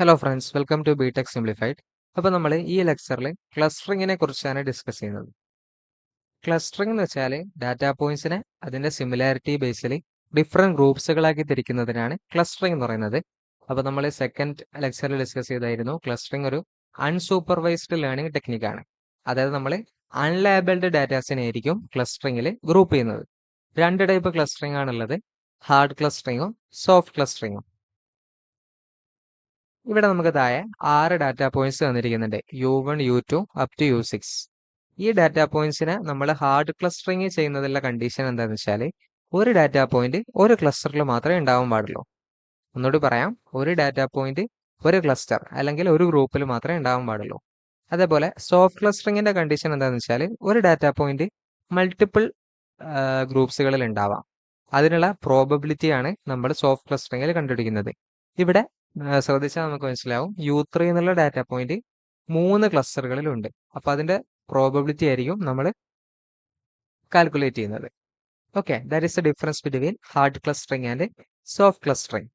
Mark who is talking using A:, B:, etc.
A: Hello friends, welcome to BTech simplified. അപ്പോൾ നമ്മൾ ഈ ലെക്ചറിൽ ക്ലസ്റ്ററിങ്ങിനെ കുറിച്ചാണ് ഡിസ്കസ് ചെയ്യുന്നത്. ക്ലസ്റ്ററിംഗ് എന്ന് വെച്ചാൽ ഡാറ്റാ പോയിന്റ്സിനെ അതിൻ്റെ സിമിലാരിറ്റി ബേസിൽ ഡിഫറെൻറ്റ് ഗ്രൂപ്പ്സുകളാക്കി തിരിക്കുന്നതിനാണ് ക്ലസ്റ്ററിംഗ് എന്ന് പറയുന്നത്. അപ്പോൾ നമ്മൾ സെക്കൻഡ് ലെക്ചറിൽ ഡിസ്കസ് ചെയ്തായിരുന്നു ക്ലസ്റ്ററിംഗ് ഒരു അൺസൂപ്പർവൈസ്ഡ് ലേണിംഗ് ടെക്നിക്കാണ്. അതായത് നമ്മൾ അൺലേബിൾഡ് ഡാറ്റാസിനെ ആയിരിക്കും ക്ലസ്റ്ററിംഗിൽ ഗ്രൂപ്പ് ചെയ്യുന്നത്. രണ്ട് ടൈപ്പ് ക്ലസ്റ്ററിംഗ് ആണുള്ളത്, ഹാർഡ് ക്ലസ്റ്ററിങ്ങും സോഫ്റ്റ് ക്ലസ്റ്ററിങ്ങും. ഇവിടെ നമുക്ക് താഴെ 6 ഡാറ്റാ പോയിന്റ്സ് തന്നിരിക്കുന്നുണ്ട്, U1 U2 up to U6. ഈ ഡാറ്റാ പോയിന്റ്സിനെ നമ്മൾ ഹാർഡ് ക്ലസ്റ്ററിങ് ചെയ്യുന്നതിലുള്ള കണ്ടീഷൻ എന്താണെന്ന് വെച്ചാൽ ഒരു ഡാറ്റാ പോയിന്റ് ഒരു ക്ലസ്റ്ററിൽ മാത്രമേ ഉണ്ടാവാൻ പാടുള്ളൂ. ഒന്നുകൂടി പറയാം, ഒരു ഡാറ്റാ പോയിന്റ് ഒരു ക്ലസ്റ്റർ അല്ലെങ്കിൽ ഒരു ഗ്രൂപ്പിൽ മാത്രമേ ഉണ്ടാവാൻ പാടുള്ളൂ. അതേപോലെ സോഫ്റ്റ് ക്ലസ്റ്ററിങ്ങിന്റെ കണ്ടീഷൻ എന്താണെന്ന് വെച്ചാൽ ഒരു ഡാറ്റാ പോയിന്റ് മൾട്ടിപ്പിൾ ഗ്രൂപ്പ്സുകളിൽ ഉണ്ടാവാം. അതിനുള്ള പ്രോബബിലിറ്റിയാണ് നമ്മൾ സോഫ്റ്റ് ക്ലസ്റ്ററിങ്ങിൽ കണ്ടുപിടിക്കുന്നത്. ഇവിടെ ശ്രദ്ധിച്ചാൽ നമുക്ക് മനസ്സിലാവും, U3 എന്നുള്ള ഡാറ്റ പോയിന്റ് 3 ക്ലസ്റ്ററുകളിലുണ്ട്. അപ്പോൾ അതിന്റെ പ്രോബബിലിറ്റി ആയിരിക്കും നമ്മൾ കാൽക്കുലേറ്റ് ചെയ്യുന്നത്. Okay, that is the difference between hard clustering and soft clustering.